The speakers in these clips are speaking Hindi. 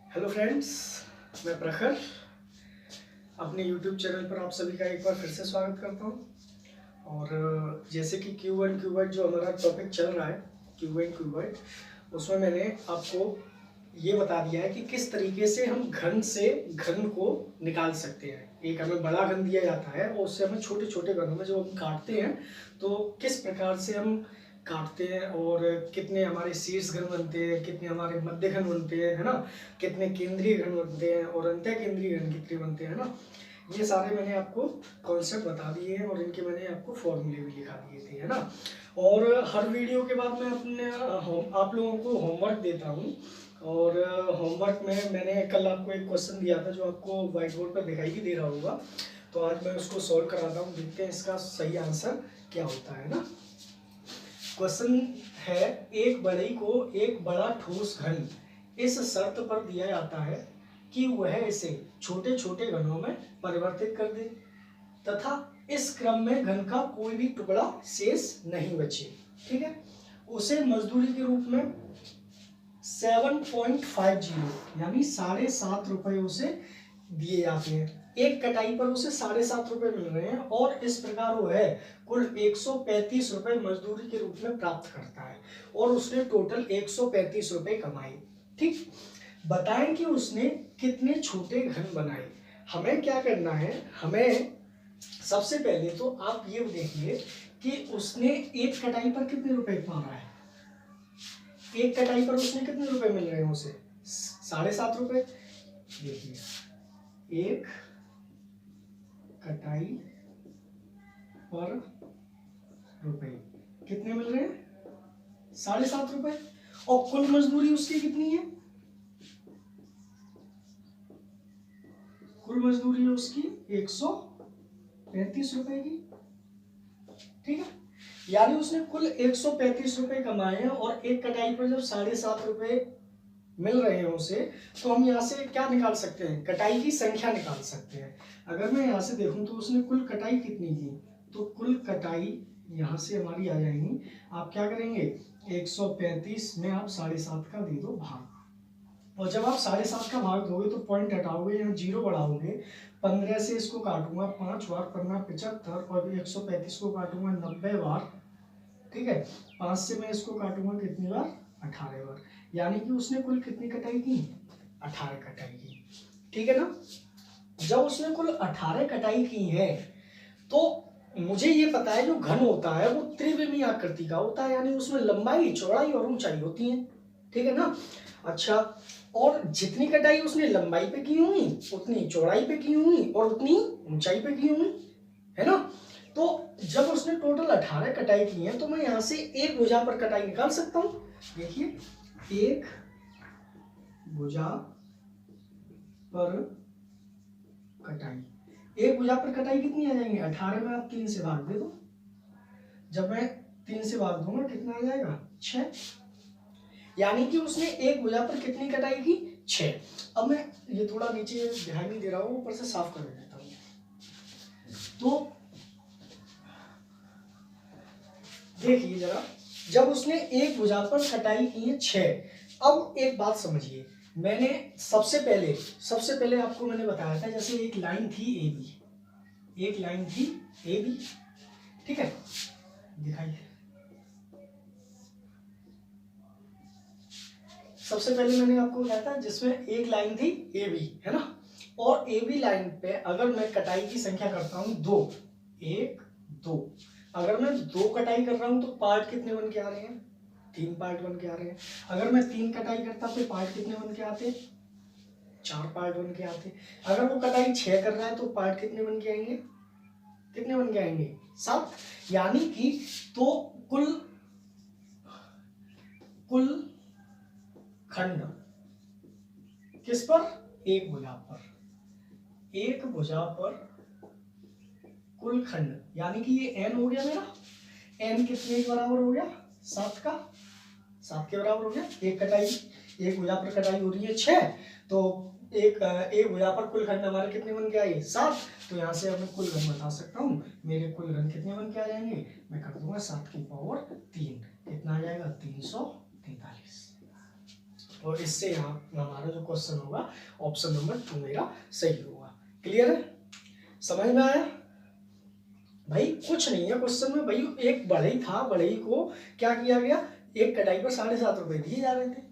हेलो फ्रेंड्स, मैं प्रखर अपने यूट्यूब चैनल पर आप सभी का एक बार फिर से स्वागत करता हूं। और जैसे कि Q1 Q1 जो हमारा टॉपिक चल रहा है Q1 Q1, उसमें मैंने आपको ये बता दिया है कि किस तरीके से हम घन से घन को निकाल सकते हैं। एक हमें बड़ा घन दिया जाता है और उससे हमें छोटे छोटे घनों में जब हम काटते हैं तो किस प्रकार से हम काटते हैं और कितने हमारे शीर्ष घन बनते हैं, कितने हमारे मध्य घन बनते हैं, है ना, कितने केंद्रीय घन बनते हैं और अंतः केंद्रीय घन कितने बनते हैं ना। ये सारे मैंने आपको कॉन्सेप्ट बता दिए हैं और इनके मैंने आपको फॉर्मूले भी लिखा दिए थे, है ना। और हर वीडियो के बाद मैं अपने आप लोगों को होमवर्क देता हूँ। और होमवर्क में मैंने कल आपको एक क्वेश्चन दिया था जो आपको व्हाइट बोर्ड पर दिखाई भी दे रहा होगा, तो आज मैं उसको सॉल्व कराता हूँ। देखते हैं इसका सही आंसर क्या होता है ना। क्वेश्चन है, एक बड़ी को एक बड़ा ठोस घन इस शर्त पर दिया जाता है कि वह इसे छोटे छोटे घनों में परिवर्तित कर दे तथा इस क्रम में घन का कोई भी टुकड़ा शेष नहीं बचे। ठीक है, उसे मजदूरी के रूप में 7.50 यानी 7.5 रुपये उसे दिए जाते हैं। एक कटाई पर उसे 7.5 रुपये मिल रहे हैं और इस प्रकार वो है कुल 135 रुपये मजदूरी के रूप में प्राप्त करता है और उसने टोटल 135 रुपये कमाए। ठीक, बताएं कि उसने कितने छोटे घन बनाए। हमें क्या करना है, हमें सबसे पहले तो आप ये देखिए कि उसने एक कटाई पर कितने रुपए मारा है। एक कटाई पर उसने कितने रुपए मिल रहे हैं उसे 7.5 रुपये। देखिए, एक कटाई पर रुपए कितने मिल रहे हैं 7.5 रुपये और कुल मजदूरी उसकी कितनी है, कुल मजदूरी है उसकी 135 रुपए की। ठीक है, यानी उसने कुल 135 रुपए कमाए हैं और एक कटाई पर जब 7.5 रुपये मिल रहे हैं उसे, तो हम यहाँ से क्या निकाल सकते हैं, कटाई की संख्या निकाल सकते हैं। अगर मैं यहाँ से देखूं तो उसने कुल कटाई कितनी की, तो कुल कटाई यहाँ से हमारी आ जाएंगी। आप क्या करेंगे, 135 में आप 7.5 का दे दो भाग, और जब आप 7.5 का भाग दोगे तो पॉइंट हटाओगे, यहाँ 0 बढ़ाओगे, 15 से इसको काटूंगा 5 बार, 15 75 और 135 को काटूंगा 90 बार। ठीक है, 5 से मैं इसको काटूंगा कितनी बार, 18 बार। यानी कि उसने कुल कितनी कटाई की, 18 कटाई की। ठीक है ना। जब उसने कुल 18 कटाई की है तो मुझे ये पता है जो घन होता है वो त्रिविमीय आकृति का होता है, यानी उसमें लंबाई चौड़ाई और ऊंचाई होती है। ठीक है ना। अच्छा, और जितनी कटाई उसने लंबाई पे की होंगी उतनी चौड़ाई पे की होंगी और उतनी ऊंचाई पे की होंगी, है ना। तो जब उसने टोटल 18 कटाई की है तो मैं यहाँ से एक भुजा पर कटाई निकाल सकता हूँ। देखिए, एक भुजा पर कटाई, एक भुजा पर कटाई कितनी आ जाएंगी, 18 में आप 3 से भाग दे दो। जब मैं 3 से भाग दूंगा कितना आ जाएगा, 6। यानी कि उसने एक भुजा पर कितनी कटाई की, 6। अब मैं ये थोड़ा नीचे ध्यान नहीं दे रहा हूँ, ऊपर से साफ कर देता हूँ। तो देखिए जरा, जब उसने एक भुजा पर कटाई की है 6। अब एक बात समझिए, मैंने सबसे पहले आपको मैंने बताया था, जैसे एक लाइन थी ए बी, एक लाइन थी ए बी। ठीक है, दिखाइए। सबसे पहले मैंने आपको बताया था जिसमें एक लाइन थी ए बी, है ना। और ए बी लाइन पे अगर मैं कटाई की संख्या करता हूं 2, 1 2, अगर मैं 2 कटाई कर रहा हूं तो पार्ट कितने बन के आ रहे हैं, 3 पार्ट बन के आ रहे हैं। अगर मैं 3 कटाई करता तो पार्ट कितने बन के आते, 4 पार्ट बन के आते। अगर वो कटाई 6 कर रहा है तो पार्ट कितने बन के आएंगे, कितने बन के आएंगे, 7। यानी कि तो कुल खंड किस पर, एक भुजा पर, एक भुजा पर कुल खंड, यानी कि ये n हो गया मेरा, n कितने के बराबर हो गया, 7 का, 7 के बराबर हो गया। एक कटाई, एक भुजा पर कटाई हो रही है 6, तो एक भुजा पर कुल खंड हमारे कितने बन के आए, 7। तो यहाँ से अब मैं कुल घन बता सकता हूँ, मेरे कुल घन कितने बन के आ जाएंगे, मैं कर दूंगा 7 की पावर 3, कितना आ जाएगा, 343। और इससे यहाँ हमारा जो क्वेश्चन होगा ऑप्शन नंबर 2 मेरा सही होगा। क्लियर है, समझ में आया भाई? कुछ नहीं है क्वेश्चन में भाई, एक बढ़ई था, बढ़ई को क्या किया गया, एक कटाई पर 7.5 रुपए दिए जा रहे थे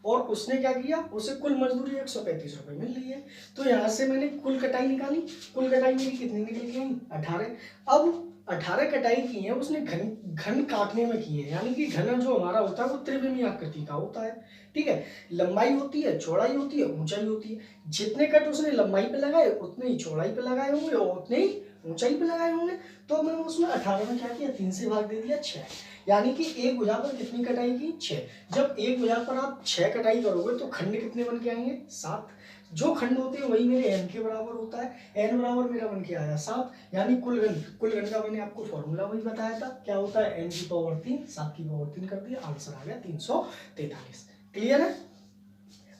और उसने क्या किया, उसे कुल मजदूरी 135 रुपए मिल रही है। तो यहाँ से मैंने कुल कटाई निकाली, कुल कटाई मेरी कितनी निकल के आई, 18। अब 18 कटाई की है उसने घन काटने में की है, यानी कि घन जो हमारा होता है वो त्रिविमीय आकृति का होता है। ठीक है, लंबाई होती है, चौड़ाई होती है, ऊंचाई होती है। जितने कट उसने लंबाई पे लगाए उतने ही चौड़ाई पे लगाए होंगे और उतने ही ऊंचाई पे लगाए होंगे। तो मैंने उसमें 18 में क्या किया, 3 से भाग दे दिया 6, यानी कि एक भुजा पर कितनी कटाई की, 6। जब एक भुजा पर आप 6 कटाई करोगे तो खंड कितने बन के आएंगे, 7। जो खंड होते हैं वही मेरे n के बराबर होता है, n बराबर मेरा बन के आया 7, यानी कुल घन का मैंने आपको फॉर्मूला वही बताया था, क्या होता है, n की पावर 3, 7 की पावर 3 कर दिया, आंसर आ गया 343। क्लियर है,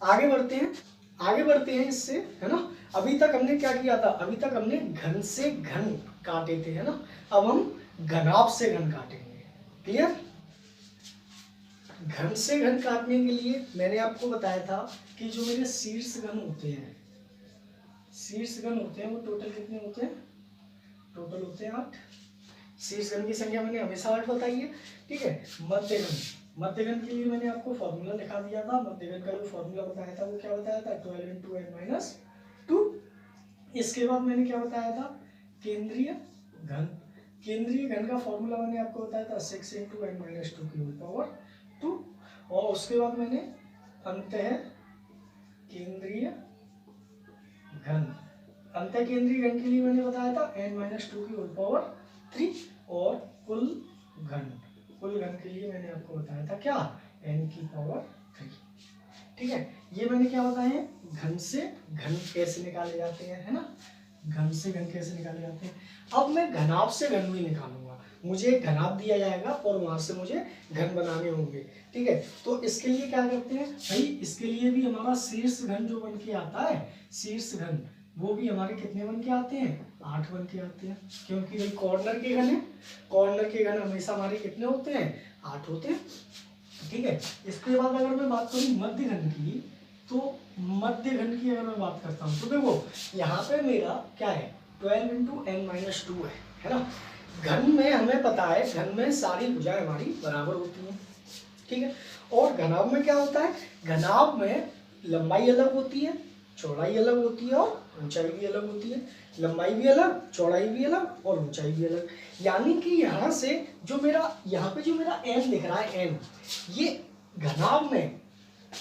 आगे बढ़ते हैं इससे, है ना। अभी तक हमने क्या किया था, अभी तक हमने घन से घन काटे थे, है ना। अब हम घनाभ से घन काटेंगे। क्लियर, घन से घन काटने के लिए मैंने आपको बताया था कि जो मेरे शीर्ष घन होते हैं, वो टोटल कितने होते हैं, टोटल होते हैं 8। शीर्ष घन की संख्या मैंने हमेशा 8 बताई है। ठीक है, मध्य घन के लिए मैंने आपको फॉर्मूला लिखा दिया था, मध्य घन का जो फॉर्मूला बताया था वो क्या बताया था, 12 × n-2। इसके बाद मैंने क्या बताया था, केंद्रीय घन का फॉर्मूला मैंने आपको बताया था 6 × n-2 की पावर 2। और उसके बाद मैंने अंतः केंद्रीय घन के लिए मैंने बताया था n-2 की पावर 3। और कुल घन के लिए मैंने आपको बताया था क्या, n की पावर 3। ठीक है, ये मैंने क्या बताया है, घन से घन कैसे निकाले जाते हैं, है ना, घन से घन कैसे निकाले जाते हैं। अब मैं घनाभ से घन भी निकालूंगा, मुझे एक घनाभ दिया जाएगा और वहां से मुझे घन बनाने होंगे। ठीक है, तो इसके लिए क्या करते हैं भाई, इसके लिए भी हमारा शीर्ष घन जो बन के आता है, शीर्ष घन वो भी हमारे कितने बन के आते हैं, 8 बन के आते हैं, क्योंकि भाई कॉर्नर के घन है, कॉर्नर के घन हमेशा हमारे कितने होते हैं, 8 होते हैं। ठीक है, इसके बाद अगर मैं बात करूं मध्य घन की, तो मध्य घन की अगर मैं बात करता हूं तो देखो यहाँ पे मेरा क्या है, 12 × n-2 है ना। घन में हमें पता है, घन में सारी भुजाएं हमारी बराबर होती हैं। ठीक है, और घनाभ में क्या होता है, घनाभ में लंबाई अलग होती है, चौड़ाई अलग होती है और ऊंचाई भी अलग होती है। लंबाई भी अलग, चौड़ाई भी अलग और ऊंचाई भी अलग। यानी कि यहाँ से जो मेरा यहाँ पे जो मेरा n दिख रहा है, n, ये घनाभ में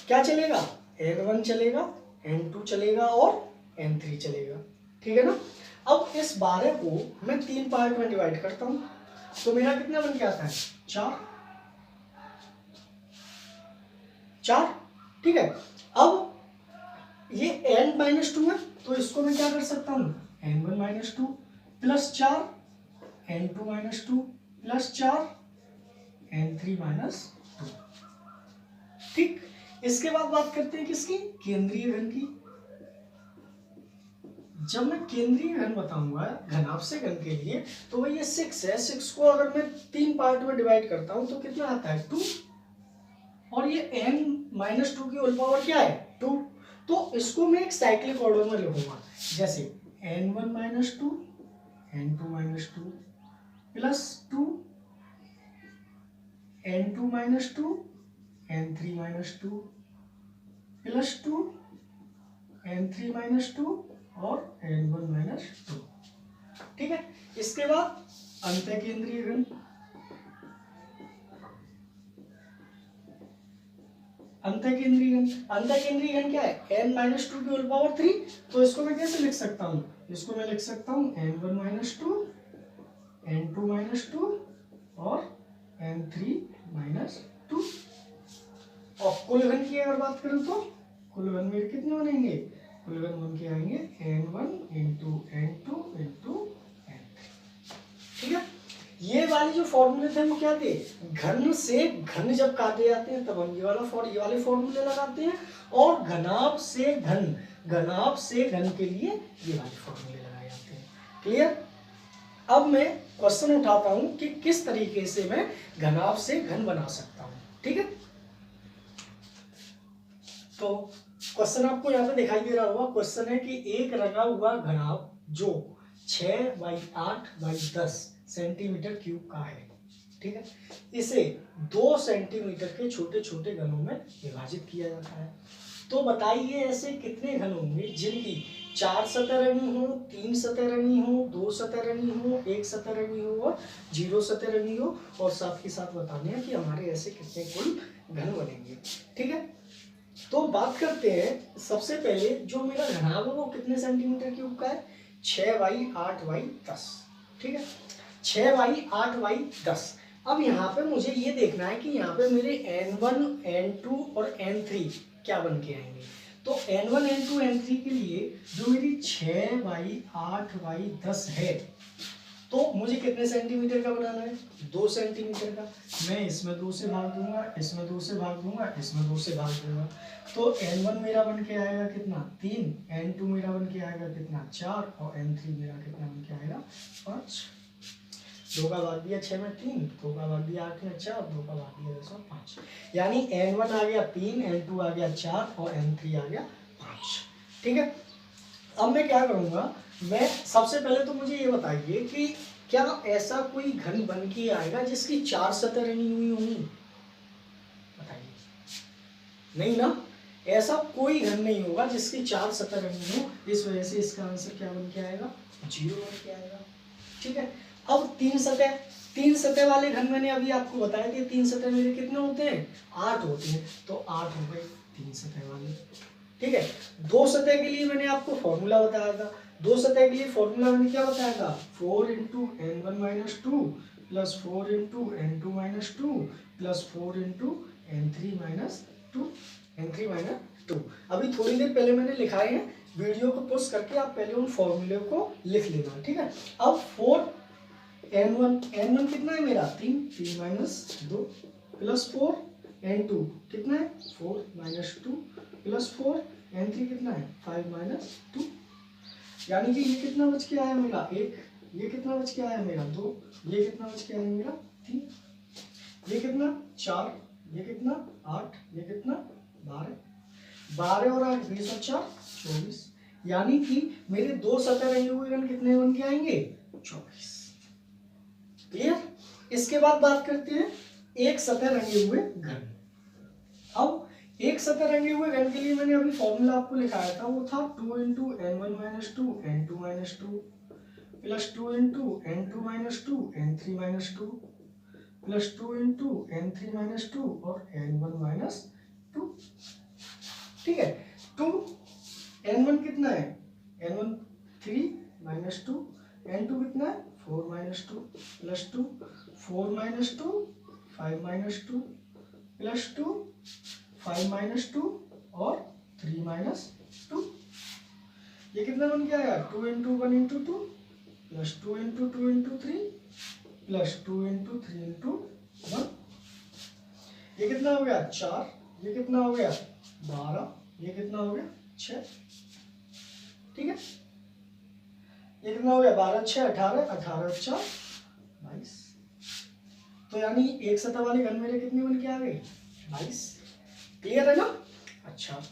क्या चलेगा, n1 चलेगा, n2 चलेगा और n3 चलेगा। ठीक है ना। अब इस 12 को मैं 3 पार्ट में डिवाइड करता हूं तो मेरा कितना बन के आता है, 4। ठीक है, अब ये n-2 है तो इसको मैं क्या कर सकता हूं, n1-2 plus 4 n2-2 plus 4 n3-2। ठीक, इसके बाद बात करते हैं किसकी, केंद्रीय घन की। जब मैं केंद्रीय घन बताऊंगा घनाभ से घन के लिए, तो भाई ये 6 है, 6 को अगर मैं 3 पार्ट में डिवाइड करता हूं तो कितना आता है, 2। और ये n-2 की होल पावर क्या है, 2। तो इसको मैं एक साइक्लिक ऑर्डर में लिखूंगा, जैसे n1-2 n2-2 plus 2 n2-2 n3-2 plus 2 n3-2 और n1-2। ठीक है, इसके बाद अंतःकेंद्रीय घन। अंतःकेंद्रीय घन क्या है, n-2 की होल पावर 3। तो इसको मैं कैसे लिख सकता हूं, इसको मैं लिख सकता हूं n1-2 n2-2 और n3-2। और कुल घन की अगर बात करूं तो कुल घन मेरे कितने बनेंगे, कुल घन बन के आएंगे n1 × n2 × n3। ठीक है, ये वाले जो फॉर्मूले थे वो क्या थे, घन से घन जब काटे जाते हैं तब हम ये वाले फॉर्मूले लगाते हैं, और घनाभ से घन के लिए ये वाले फॉर्मूले लगाए जाते हैं। क्लियर, अब मैं क्वेश्चन उठाता हूं कि किस तरीके से मैं घनाभ से घन बना सकता हूं। ठीक है, तो क्वेश्चन आपको यहाँ पे दिखाई दे रहा होगा। क्वेश्चन है कि एक रंगा हुआ घनाभ जो 6/8/10 सेंटीमीटर क्यूब का है, ठीक है, इसे 2 सेंटीमीटर के छोटे छोटे घनों में विभाजित किया जाता है। तो बताइए ऐसे कितने घन होंगे जिनकी 4 सतह रंगी हो, 3 सतह रंगी हो, 2 सतह रंगी हो, 1 सतह रंगी हो और 0 सतह रंगी हो, और साथ ही साथ बताने हैं कि हमारे ऐसे कितने कुल घन बनेंगे, ठीक है। तो बात करते हैं सबसे पहले जो मेरा घनाभ है वो कितने सेंटीमीटर क्यूब का है, 6/8/10, ठीक है, 6/8/10। अब यहाँ पे मुझे ये देखना है कि यहाँ पे मेरे n1, n2 और n3 क्या बन के आएंगे। तो n1, n2, n3 के लिए जो मेरी 6/8/10 है, तो मुझे कितने सेंटीमीटर का बनाना है, 2 सेंटीमीटर का। मैं इसमें 2 से भाग दूंगा, इसमें 2 से भाग दूंगा, इसमें 2 से भाग दूंगा। तो n1 मेरा बन के आएगा कितना, 3, n2 मेरा बन के आएगा कितना, 4, और n3 मेरा कितना बन के आएगा, 5। 2 का भाग दिया 6 में 3, 2 का भाग दिया 8 में 4, 2 का भाग दिया 10 में 5। यानी n1 आ गया 3, n2 आ गया 4 और n3 आ गया 5, ठीक है। अब मैं क्या करूंगा, मैं सबसे पहले तो मुझे ये बताइए कि क्या ऐसा कोई घन बन के आएगा जिसकी 4 सतह रंगी हुई होंगी, बताइए। नहीं ना, ऐसा कोई घन नहीं होगा जिसकी 4 सतह रंगी हो। इस वजह से इसका आंसर क्या बन के आएगा, 0 बन के आएगा, ठीक है। अब 3 सतह वाले घन मैंने अभी आपको बताया कि 3 सतह मेरे कितने होते हैं, 8 होते हैं। तो 8 हो गए 3 सतह वाले, ठीक है। 2 सतह के लिए मैंने आपको फॉर्मूला बताया था। 2 सतह के लिए फॉर्मूला मैंने क्या बताया था, 4 × n1 - 2 plus 4 × n2 - 2 plus 4 × n3 - 2। अभी थोड़ी देर पहले मैंने लिखाए हैं, वीडियो को पॉज करके आप पहले उन फॉर्मूले को लिख लेना, ठीक है। अब 4 n1 कितना है मेरा, 3 - 2 प्लस 4 n2 कितना है, 4 - 2 प्लस 4 n3 कितना है, 5 - 2। यानी कि ये कितना बच के आया मेरा, 1, ये कितना बच के आया मेरा, 2, ये कितना बच के आया मेरा, 3, ये कितना 4, ये कितना 8, ये कितना 12, 12 और 8 20 और 4 24। यानी कि मेरे 2 सतह रंगे हुए घन कितने बन के आएंगे, 24। क्लियर। इसके बाद बात करते हैं एक सतह रंगे हुए घन। अब एक सतह रंगे हुए घन के लिए मैंने अभी फॉर्मूला आपको लिखाया था, वो था 2 × n1 - 2 n2 - 2 plus 2 × n2 - 2 n3 - 2 plus 2 × n3 - 2 और n1 - 2, ठीक है। 2 n1 कितना है, n1 3 - 2, n2 कितना है 4 - 2 प्लस 2 4 - 2 5 - 2 प्लस 2 5 - 2 और 3 - 2। ये कितना बन गया यार, 2 × 1 × 2 प्लस 2 × 2 × 3 प्लस 2 × 3 × 1। ये कितना हो गया 4, ये कितना हो गया 12, ये कितना हो गया 6, ठीक है। ये कितना हो गया 12 6 18, 18 4 22। तो यानी एक सतह वाले घन मेरे कितने बन के आ गए, 22। क्लियर है ना। अच्छा,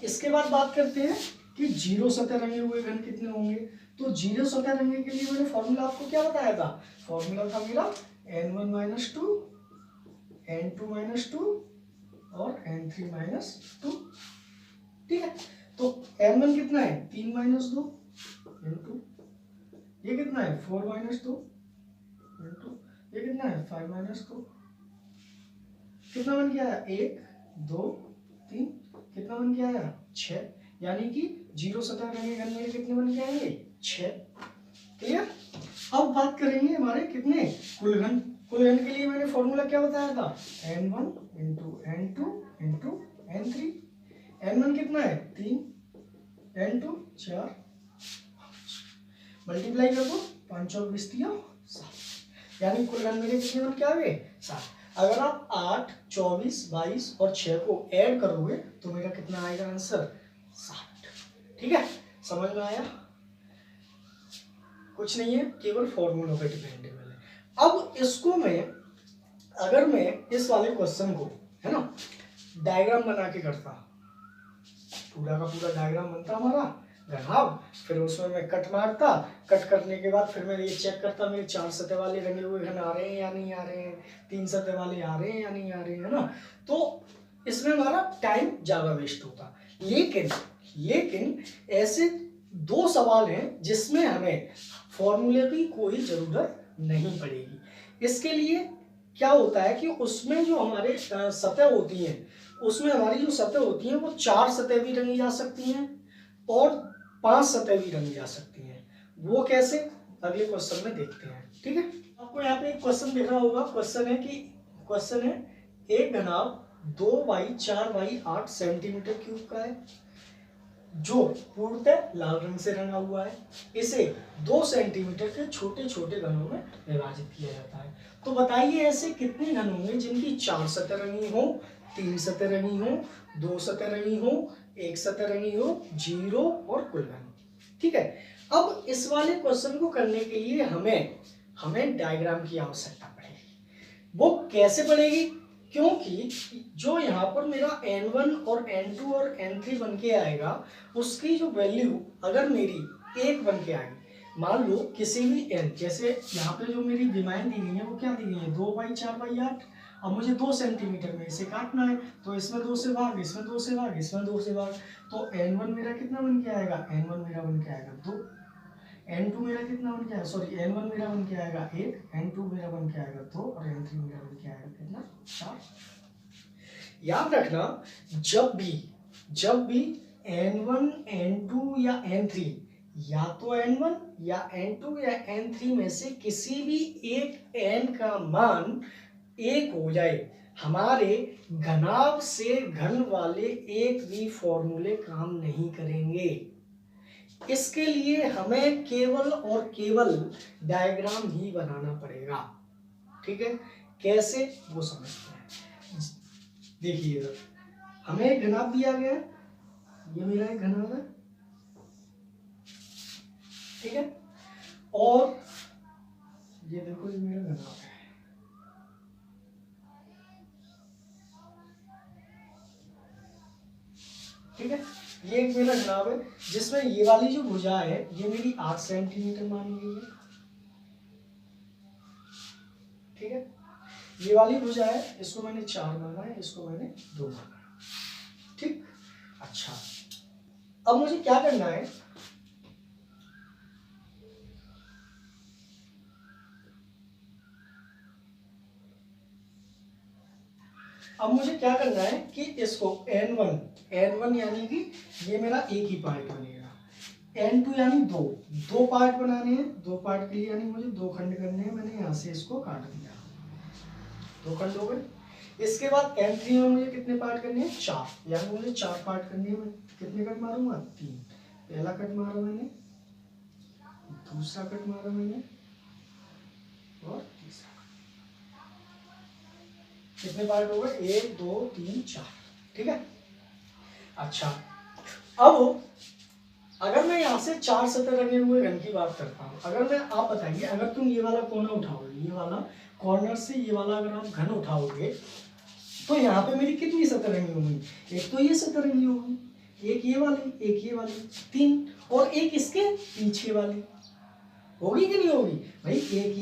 इसके बाद बात करते हैं कि 0 सतह रंगे हुए घन कितने होंगे। तो 0 सतह रंगे के लिए मैंने फॉर्मूला आपको क्या बताया था, फॉर्मूला था मेरा n1 - 2 n2 - 2 और n3 - 2, ठीक है। तो n1 कितना है 3 - 2 n2, ये कितना है 4 - 2 n2, ये कितना है 5 - 2, कितना बन गया 1 2 3, कितना बन के आया 6। यानी कि 0 सतह रंगे घन मेरे कितने बन के आएंगे 6। क्लियर। अब बात करेंगे हमारे कितने कुल घन। कुल घन के लिए मैंने फॉर्मूला क्या बताया था, n1 × n2 × n3। n1 कितना है 3, n2 4, मल्टीप्लाई कर दो 5 और 20 दिया 7। यानी कुल घन मेरे कितने बन के आ गए 7। अगर आप 8 24 22 और 6 को ऐड करोगे तो मेरा कितना आएगा आंसर 60। ठीक है, समझ में आया। कुछ नहीं है, केवल फॉर्मूलों पे डिपेंडेबल है। अब इसको मैं अगर मैं इस वाले क्वेश्चन को है ना डायग्राम बना के करता, पूरा का पूरा डायग्राम बनता हमारा घनाभ। फिर उसमें मैं कट मारता, कट करने के बाद फिर मैं ये चेक करता मेरे 4 सतह वाले रंगे हुए घन आ रहे हैं या नहीं आ रहे हैं, 3 सतह वाले आ रहे हैं या नहीं आ रहे हैं, है ना। तो इसमें हमारा टाइम ज्यादा वेस्ट होता। लेकिन ऐसे 2 सवाल हैं जिसमें हमें फॉर्मूले की कोई जरूरत नहीं पड़ेगी। इसके लिए क्या होता है कि उसमें जो हमारे सतह होती हैं, उसमें हमारी जो सतह होती हैं वो 4 सतह भी रंगी जा सकती हैं और 5 सतह भी रंगी जा सकती हैं। वो कैसे, अगले क्वेश्चन में देखते हैं। ठीक है, आपको यहाँ पे एक क्वेश्चन दिख रहा होगा। क्वेश्चन है एक घनाभ 2x4x8 सेंटीमीटर क्यूब का है जो पूर्णतः लाल रंग से रंगा हुआ है। इसे 2 सेंटीमीटर के छोटे छोटे घनों में विभाजित किया जाता है। तो बताइए ऐसे कितने घन होंगे जिनकी 4 सतह रंगी हो, 3 सतह रंगी हो, 2 सतह रंगी हो, 1 सतह रंगी हो, 0 और कुल घन। ठीक है, अब इस वाले क्वेश्चन को करने के लिए हमें डायग्राम की आवश्यकता पड़ेगी। वो कैसे पड़ेगी, क्योंकि जो यहाँ पर मेरा n1 और n2 और n3 बन के आएगा उसकी जो वैल्यू अगर मेरी 1 बन के आएगी, मान लो किसी भी n, जैसे यहाँ पे जो मेरी विमाएं दी गई है वो क्या दी गई है 2x4x8। अब मुझे 2 सेंटीमीटर में इसे काटना है, तो इसमें 2 से भाग, इसमें 2 से भाग, इसमें 2 से भाग, तो n1 मेरा कितना बन के आएगा, n1 मेरा बन के आएगा 2, n2 मेरा कितना बन के आएगा, सॉरी n1 मेरा बन के आएगा 1, n2 मेरा बन के आएगा 2 और n3 मेरा बन के आएगा कितना 4। याद रखना जब भी n1 n2 या n3 या तो n1 या n2 या n3 में से किसी भी एक n का मान 1 हो जाए, हमारे घनाभ से घन वाले एक भी फॉर्मूले काम नहीं करेंगे। इसके लिए हमें केवल और केवल डायग्राम ही बनाना पड़ेगा। ठीक है, कैसे वो समझते हैं। देखिए हमें एक घनाभ दिया गया, ये मेरा एक घनाभ है, ठीक है, और ये देखो ये मेरा घनाभ है। ठीक है, ये एक मेरा घनाभ है जिसमें ये वाली जो भुजा है ये मेरी 8 सेंटीमीटर मानी गई है। ठीक है, ये वाली भुजा है, इसको मैंने 4 माना है, इसको मैंने 2 माना है। ठीक, अच्छा अब मुझे क्या करना है, कि इसको n1 यानी कि ये मेरा एक ही पार्ट बनेगा, n2 यानी दो पार्ट बनाने हैं, 2 पार्ट के लिए यानी मुझे 2 खंड करने हैं। मैंने यहाँ से इसको काट दिया, 2 खंड हो गए। इसके बाद n3 में मुझे कितने पार्ट करने हैं, 4, यानी मुझे 4 पार्ट करने हैं। मैं कितने कट मारूंगा, 3, पहला कट मारा मैंने, दूसरा कट मारा मैंने और तीसरा। कितने पार्ट हो गए, 1 2 3 4। ठीक है, अच्छा अब अगर मैं यहाँ से 4 सतह रंगे हुए घन की बात करता हूँ, अगर मैं, आप बताइए अगर तुम ये वाला कोना उठाओगे, ये वाला कॉर्नर से ये वाला अगर आप घन उठाओगे तो यहाँ पे मेरी कितनी सतह रंगी होंगी, एक तो ये सतह रंगी होगी, एक ये वाली, एक ये वाली, 3, और एक इसके पीछे वाली होगी कि नहीं होगी भाई, एक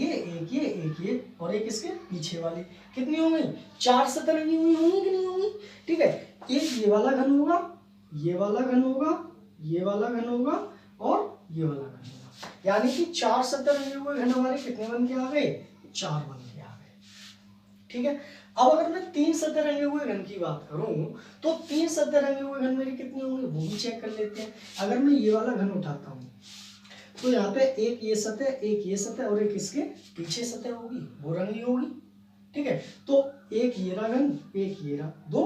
ये और एक इसके पीछे वाली, कितनी हो गई, 4 सतह रंगी हुई होंगी कि नहीं होंगी। ठीक है, एक ये वाला घन होगा, ये वाला घन होगा, ये वाला घन होगा और ये वाला घन होगा, यानी कि 4 सतह रंगे हुए घन हमारे कितने बन के आ गए, 4 बन के आ गए। ठीक है, अब अगर मैं 3 सतह रंगे हुए घन की बात करूं तो 3 सतह रंगे हुए घन मेरे कितने होंगे वो भी चेक कर लेते हैं। अगर मैं ये वाला घन उठाता हूं तो यहाँ पे एक ये सतह और एक इसके पीछे सतह होगी, वो रंगी होगी। ठीक है, तो एक ये रहा घन, एक ये रहा, 2,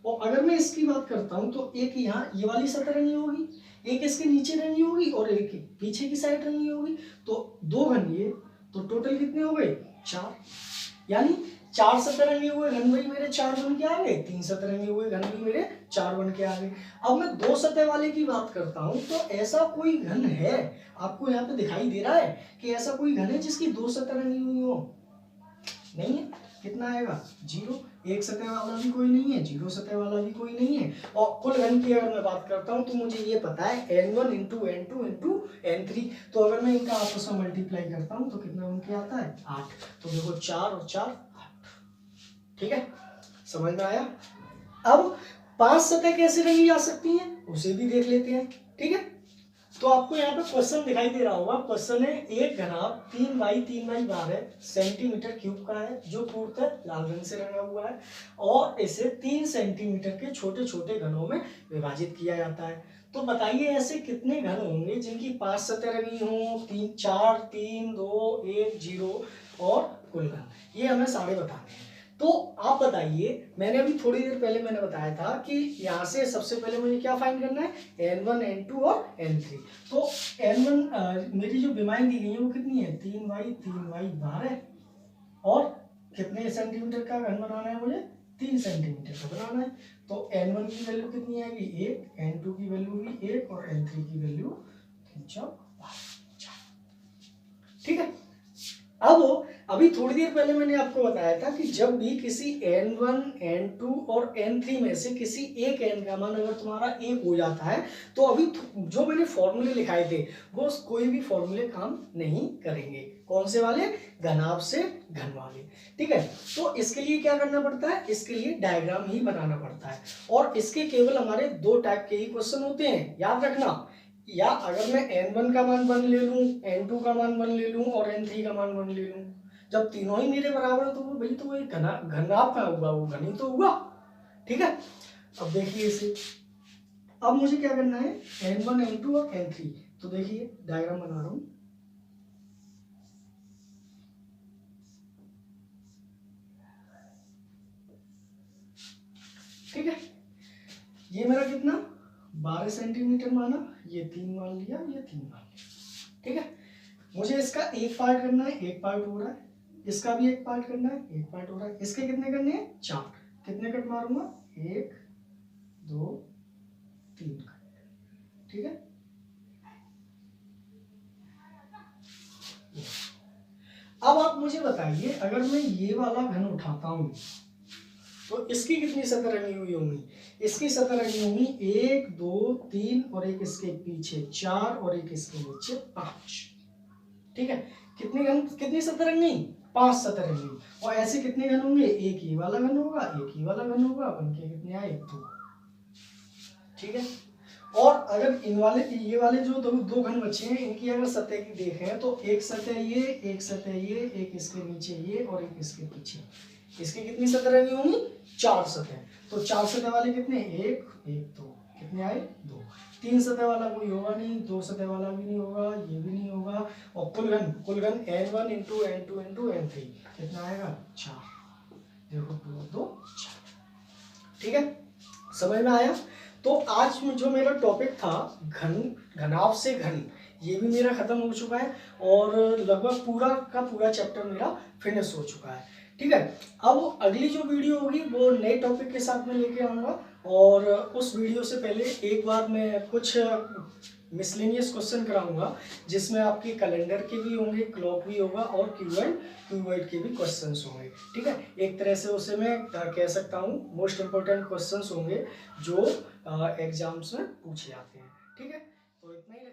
और अगर मैं इसकी बात करता हूं तो एक यहाँ ये वाली सतह रंगी होगी, एक इसके नीचे रंगी होगी और एक पीछे की साइड रंगी होगी, तो 2 घन ये, तो टोटल कितने हो गए, 4, यानी 4 सतह रंगे हुए घन भी मेरे 4 बन के आ गए, 3 सतह रंगे हुए घन भी मेरे 4 बन के आ गए। अब मैं 2 सतह वाले की बात करता हूं तो ऐसा कोई घन है, आपको यहाँ पे दिखाई दे रहा है कि ऐसा कोई घन है जिसकी 2 सतह रंगी हुई हो, नहीं है, कितना आएगा 0, एक सतह वाला भी कोई नहीं है, जीरो सतह वाला भी कोई नहीं है। और कुल घन की अगर मैं बात करता हूँ तो मुझे ये पता है n1 into n2 into n3। तो अगर मैं इनका आपस में मल्टीप्लाई करता हूँ तो कितना बन के आता है 8। तो देखो 4 और 4 8। ठीक है, समझ में आया। अब 5 सतह कैसे रंगी जा सकती हैं उसे भी देख लेते हैं। ठीक है, तो आपको यहाँ पे क्वेश्चन दिखाई दे रहा होगा। क्वेश्चन है एक घनाभ 3x3x12 सेंटीमीटर क्यूब का है जो पूर्णतः लाल रंग से रंगा हुआ है और इसे 3 सेंटीमीटर के छोटे छोटे घनों में विभाजित किया जाता है। तो बताइए ऐसे कितने घन होंगे जिनकी 5 सतह रंगी हों, 3 4 3 2 1 0 और कुल घन, ये हमें सारे बताने हैं। तो आप बताइए, मैंने अभी थोड़ी देर पहले मैंने बताया था कि यहाँ से सबसे पहले मुझे क्या फाइंड करना है, n1 n2 और n3। तो n1 मेरी जो विमाएं दी गई है वो कितनी है 3y12 और कितने सेंटीमीटर का घन बनाना है मुझे 3 सेंटीमीटर का बनाना है। तो n1 की वैल्यू कितनी आएगी 1, n2 की वैल्यू भी 1 और n3 की वैल्यू 3 4। ठीक है, अब अभी थोड़ी देर पहले मैंने आपको बताया था कि जब भी किसी n1 n2 और n3 में से किसी एक n का मान अगर तुम्हारा 1 हो जाता है तो अभी जो मैंने फॉर्मूले लिखाए थे वो कोई भी फॉर्मूले काम नहीं करेंगे। कौन से वाले, घनाभ से घन वाले। ठीक है, तो इसके लिए क्या करना पड़ता है, इसके लिए डायग्राम ही बनाना पड़ता है और इसके केवल हमारे 2 टाइप के ही क्वेश्चन होते हैं, याद रखना। या अगर मैं n1 का मान 1 ले लूं, n2 का मान 1 ले लूं और n3 का मान 1 ले लूं, जब तीनों ही मेरे बराबर है तो वो भाई तो वो घनाभ का हुआ, वो घन ही तो हुआ। ठीक है, अब देखिए इसे, अब मुझे क्या करना है n1 n2 और n3। तो देखिए डायग्राम बना रहा हूं। ठीक है, ये मेरा कितना 12 सेंटीमीटर माना, ये 3 मान लिया, ये 3 मान लिया। ठीक है, मुझे इसका एक पार्ट करना है, एक पार्ट हो रहा है, इसका भी एक पार्ट करना है, एक पार्ट हो रहा है, इसके कितने करने हैं 4। कितने कट मारूंगा 1 2 3 कट। ठीक है, अब आप मुझे बताइए अगर मैं ये वाला घन उठाता हूं तो इसकी कितनी सतह रंगी हुई होंगी, इसकी सतह रंगी होंगी 1 2 3 और एक इसके पीछे 4 और एक इसके नीचे 5। ठीक है, कितनी घन, कितनी सतह रंगी 5 सतह रंगी। और ऐसे कितने घन होंगे, एक ही वाला घन होगा, एक ही वाला घन होगा, उनके कितने आए 2। ठीक है, और अगर इन वाले ये वाले जो दो घन बचे हैं इनकी अगर सतह की देखें तो एक सतह ये, एक सतह ये, एक इसके नीचे ये और एक इसके पीछे, इसकी कितनी सतह रंगी होंगी 4 सतह। तो 4 सतह वाले कितने 1 1 2, कितने आए 2। 3 सतह वाला कोई होगा नहीं, 2 सतह वाला भी नहीं होगा, ये भी नहीं होगा। और कुल घन n1 into n2 into n3 कितना आएगा 4। देखो 2 2 4। ठीक है, समझ में आया। तो आज जो मेरा टॉपिक था घनाभ से घन, ये भी मेरा खत्म हो चुका है और लगभग पूरा का पूरा चैप्टर मेरा फिनिश हो चुका है। ठीक है, अब अगली जो वीडियो होगी वो नए टॉपिक के साथ में लेके आऊँगा और उस वीडियो से पहले एक बार मैं कुछ मिसलेनियस क्वेश्चन कराऊंगा जिसमें आपके कैलेंडर के भी होंगे, क्लॉक भी होगा और क्यूबॉइड के भी क्वेश्चंस होंगे। ठीक है, एक तरह से उसे मैं कह सकता हूँ मोस्ट इंपोर्टेंट क्वेश्चंस होंगे जो एग्जाम्स में पूछे जाते हैं। ठीक है, तो इतना ही